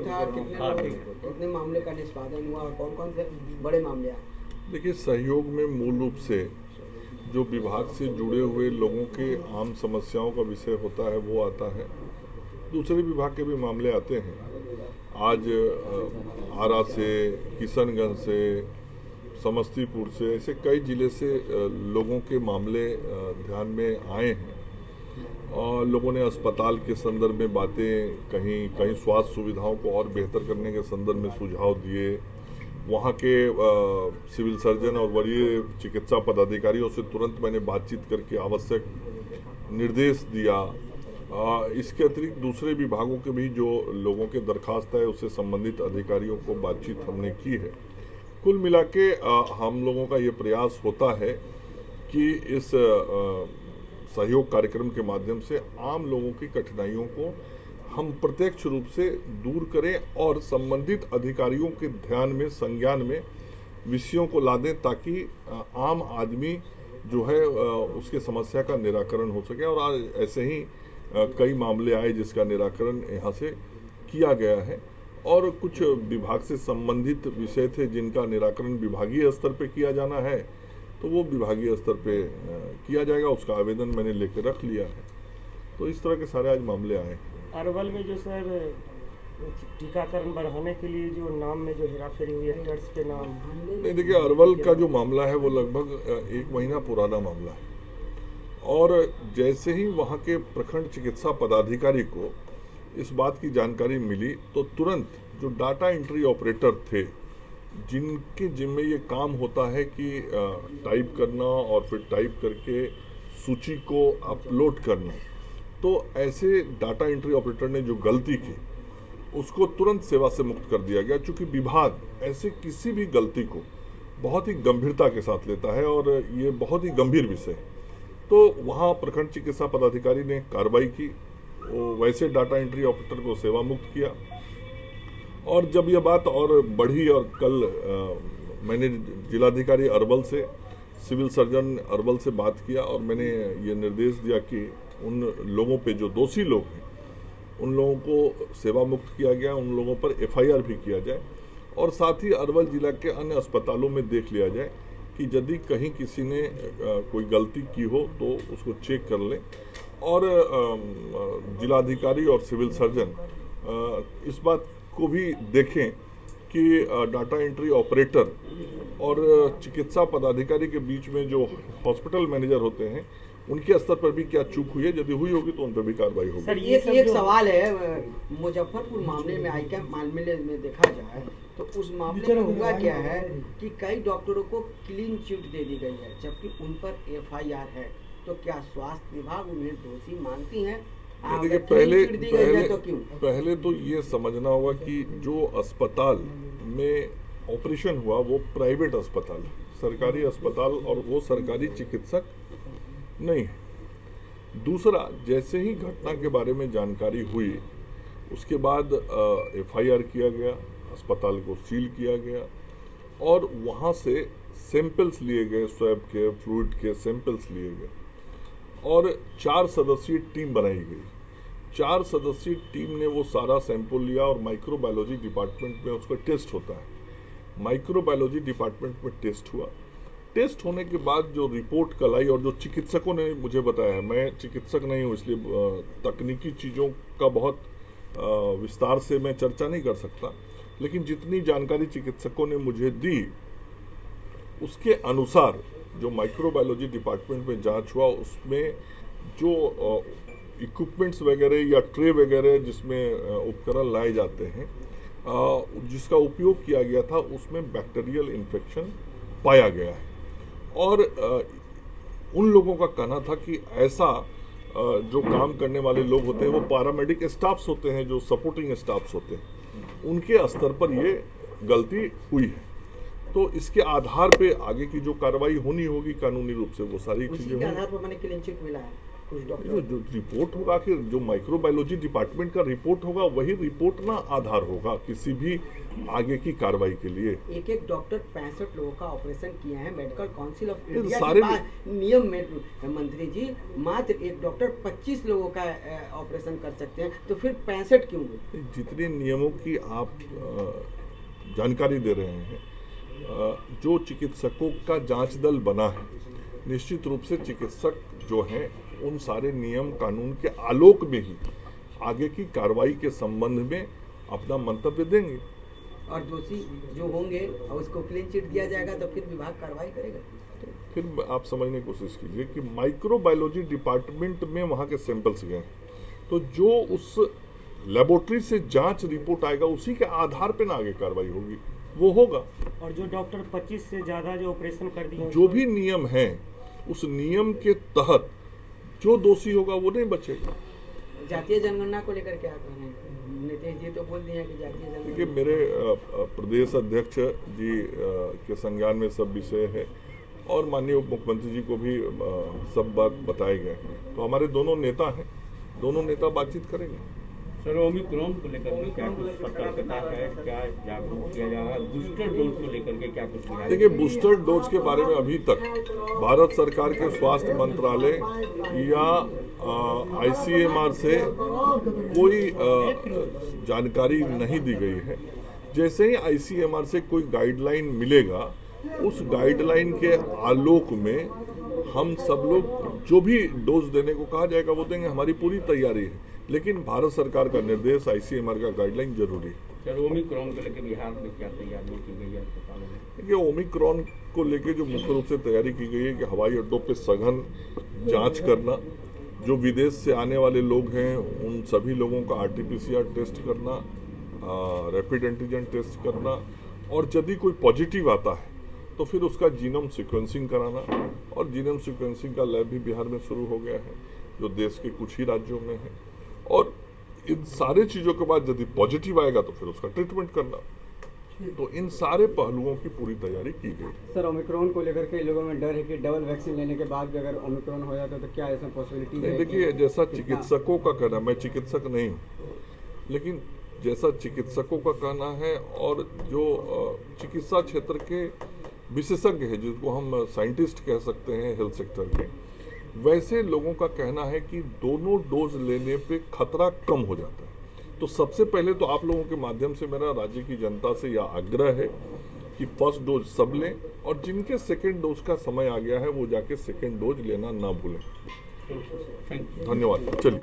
था, कितने मामले का निष्पादन हुआ और कौन कौन से बड़े मामले आए? देखिए, सहयोग में मूल रूप से जो विभाग से जुड़े हुए लोगों के आम समस्याओं का विषय होता है वो आता है। दूसरे विभाग के भी मामले आते हैं। आज आरा से, किशनगंज से, समस्तीपुर से, ऐसे कई जिले से लोगों के मामले ध्यान में आए हैं और लोगों ने अस्पताल के संदर्भ में बातें कहीं, कहीं स्वास्थ्य सुविधाओं को और बेहतर करने के संदर्भ में सुझाव दिए। वहाँ के सिविल सर्जन और वरीय चिकित्सा पदाधिकारियों से तुरंत मैंने बातचीत करके आवश्यक निर्देश दिया। इसके अतिरिक्त दूसरे विभागों के भी जो लोगों के दरखास्त है उससे संबंधित अधिकारियों को बातचीत हमने की है। कुल मिला के हम लोगों का ये प्रयास होता है कि इस सहयोग कार्यक्रम के माध्यम से आम लोगों की कठिनाइयों को हम प्रत्यक्ष रूप से दूर करें और संबंधित अधिकारियों के ध्यान में, संज्ञान में विषयों को ला दें ताकि आम आदमी जो है उसके समस्या का निराकरण हो सके। और आज ऐसे ही कई मामले आए जिसका निराकरण यहाँ से किया गया है और कुछ विभाग से संबंधित विषय थे जिनका निराकरण विभागीय स्तर पे किया जाना है तो वो विभागीय स्तर पे किया जाएगा। उसका आवेदन मैंने लेकर रख लिया है। तो इस तरह के सारे आज मामले आए। अरवल में जो सर टीकाकरण बढ़ाने के लिए जो नाम में जो हेराफेरी हुई है, नर्स के नाम नहीं, देखिए अरवल का जो मामला है वो लगभग 1 महीना पुराना मामला है और जैसे ही वहाँ के प्रखंड चिकित्सा पदाधिकारी को इस बात की जानकारी मिली तो तुरंत जो डाटा एंट्री ऑपरेटर थे जिनके जिम्मे ये काम होता है कि टाइप करना और फिर टाइप करके सूची को अपलोड करना, तो ऐसे डाटा एंट्री ऑपरेटर ने जो गलती की उसको तुरंत सेवा से मुक्त कर दिया गया। चूँकि विभाग ऐसे किसी भी गलती को बहुत ही गंभीरता के साथ लेता है और ये बहुत ही गंभीर विषय है, तो वहाँ प्रखंड चिकित्सा पदाधिकारी ने कार्रवाई की, वो वैसे डाटा एंट्री ऑपरेटर को सेवा मुक्त किया। और जब यह बात और बढ़ी और कल मैंने जिलाधिकारी अरवल से, सिविल सर्जन अरवल से बात किया और मैंने ये निर्देश दिया कि उन लोगों पे जो दोषी लोग हैं उन लोगों को सेवा मुक्त किया गया, उन लोगों पर FIR भी किया जाए और साथ ही अरवल जिला के अन्य अस्पतालों में देख लिया जाए कि यदि कहीं किसी ने कोई गलती की हो तो उसको चेक कर लें। और जिलाधिकारी और सिविल सर्जन इस बात को भी देखें कि डाटा एंट्री ऑपरेटर और चिकित्सा पदाधिकारी के बीच में जो हॉस्पिटल मैनेजर होते हैं उनके स्तर पर भी क्या चूक हुई है, यदि हुई होगी तो उन पर भी कार्रवाई होगी। सर ये एक सवाल है, मुजफ्फरपुर मामले में आईकैम्प मामले में देखा जाए तो उस मामले में हुआ क्या है कि कई डॉक्टरों को क्लीन चिट दे दी गई है जबकि उन पर FIR है, तो क्या स्वास्थ्य विभाग उन्हें दोषी मानती है? देखिए पहले तो ये समझना होगा कि जो अस्पताल में ऑपरेशन हुआ वो प्राइवेट अस्पताल है, सरकारी अस्पताल और वो सरकारी चिकित्सक नहीं है। दूसरा, जैसे ही घटना के बारे में जानकारी हुई उसके बाद FIR किया गया, अस्पताल को सील किया गया और वहाँ से सैंपल्स लिए गए, स्वैब के, फ्लूइड के सैंपल्स लिए गए और 4 सदस्यीय टीम बनाई गई। 4 सदस्यीय टीम ने वो सारा सैंपल लिया और माइक्रोबायोलॉजी डिपार्टमेंट में उसका टेस्ट होता है। माइक्रोबायोलॉजी डिपार्टमेंट में टेस्ट हुआ। टेस्ट होने के बाद जो रिपोर्ट कल आई और जो चिकित्सकों ने मुझे बताया, मैं चिकित्सक नहीं हूँ इसलिए तकनीकी चीज़ों का बहुत विस्तार से मैं चर्चा नहीं कर सकता, लेकिन जितनी जानकारी चिकित्सकों ने मुझे दी उसके अनुसार जो माइक्रोबायोलॉजी डिपार्टमेंट में जांच हुआ उसमें जो इक्विपमेंट्स वगैरह या ट्रे वगैरह जिसमें उपकरण लाए जाते हैं जिसका उपयोग किया गया था उसमें बैक्टीरियल इन्फेक्शन पाया गया है। और उन लोगों का कहना था कि ऐसा जो काम करने वाले लोग होते हैं वो पैरामेडिक स्टाफ्स होते हैं, जो सपोर्टिंग स्टाफ्स होते हैं, उनके स्तर पर ये गलती हुई है। तो इसके आधार पे आगे की जो कार्रवाई होनी होगी कानूनी रूप से वो सारी चीजें आधार पर मैंने क्लीन चिट मिला है। कुछ जो डॉक्टर जो रिपोर्ट होगा कि जो माइक्रोबायोलॉजी डिपार्टमेंट का रिपोर्ट होगा वही रिपोर्ट ना आधार होगा किसी भी आगे की कार्रवाई के लिए। एक डॉक्टर 65 लोगों का ऑपरेशन किया है। मेडिकल काउंसिल ऑफ ये इंडिया सारे के पास नियम में मंत्री जी मात्र एक डॉक्टर 25 लोगों का ऑपरेशन कर सकते हैं, तो फिर 65 क्यों हुए? जितने नियमों की आप जानकारी दे रहे हैं, जो चिकित्सकों का जांच दल बना है, निश्चित रूप से चिकित्सक जो हैं उन सारे नियम कानून के आलोक में ही आगे की कार्रवाई के संबंध में अपना मंतव्य देंगे। और दोषी जो होंगे और उसको क्लीन चिट दिया जाएगा तो फिर विभाग कार्रवाई करेगा। फिर आप समझने की कोशिश कीजिए कि माइक्रोबायोलॉजी डिपार्टमेंट में वहाँ के सैंपल्स गए, तो जो उस लेबोरेटरी से जांच रिपोर्ट आएगा उसी के आधार पे ना आगे कार्रवाई होगी, वो होगा। और जो डॉक्टर 25 से ज़्यादा जो ऑपरेशन कर दिए जो भी नियम है उस नियम के तहत जो दोषी होगा वो नहीं बचेगा। जातीय जनगणना को लेकर क्या कहना है? नीतीश जी तो बोल दिए हैं कि जातीय देखिए, जनगणना मेरे प्रदेश अध्यक्ष जी के संज्ञान में सब विषय है और माननीय उप मुख्यमंत्री जी को भी सब बात बताए गए, तो हमारे दोनों नेता हैं, दोनों नेता बातचीत करेंगे। सर, ओमिक्रॉन को लेकर के क्या कुछ सतर्कता है, क्या जागरूक किया जा रहा है? बूस्टर डोज को लेकर के क्या कुछ किया? देखिए, बूस्टर डोज के बारे में अभी तक भारत सरकार के स्वास्थ्य मंत्रालय या ICMR से कोई जानकारी नहीं दी गई है। जैसे ही ICMR से कोई गाइडलाइन मिलेगा, उस गाइडलाइन के आलोक में हम सब लोग जो भी डोज देने को कहा जाएगा वो देंगे। हमारी पूरी तैयारी है, लेकिन भारत सरकार का निर्देश, ICMR का गाइडलाइन जरूरी है। सर, ओमिक्रॉन को लेकर बिहार में क्या तैयारी की गई है अस्पतालों में? देखिए, ओमिक्रॉन को लेकर जो मुख्य रूप से तैयारी की गई है कि हवाई अड्डों पे सघन जांच करना, जो विदेश से आने वाले लोग हैं उन सभी लोगों का RT-PCR टेस्ट करना, रैपिड एंटीजन टेस्ट करना, और यदि कोई पॉजिटिव आता है तो फिर उसका जीनोम सीक्वेंसिंग कराना, और जीनोम सीक्वेंसिंग का लैब भी बिहार में शुरू हो गया है जो देश के कुछ ही राज्यों में है। और इन सारे चीज़ों के बाद यदि पॉजिटिव आएगा तो फिर उसका ट्रीटमेंट करना। तो इन सारे पहलुओं की पूरी तैयारी की गई। सर, ओमिक्रॉन को लेकर कई लोगों में डर है कि डबल वैक्सीन लेने के बाद भी अगर ओमिक्रॉन हो जाता तो क्या ऐसा पॉसिबिलिटी है? देखिए, जैसा चिकित्सकों का कहना, मैं चिकित्सक नहीं हूँ, लेकिन जैसा चिकित्सकों का कहना है और जो चिकित्सा क्षेत्र के विशेषज्ञ हैं, जिसको हम साइंटिस्ट कह सकते हैं हेल्थ सेक्टर के, वैसे लोगों का कहना है कि दोनों डोज लेने पे खतरा कम हो जाता है। तो सबसे पहले तो आप लोगों के माध्यम से मेरा राज्य की जनता से यह आग्रह है कि फर्स्ट डोज सब लें, और जिनके सेकेंड डोज का समय आ गया है वो जाके सेकेंड डोज लेना ना भूलें। Thank you. धन्यवाद। चलिए।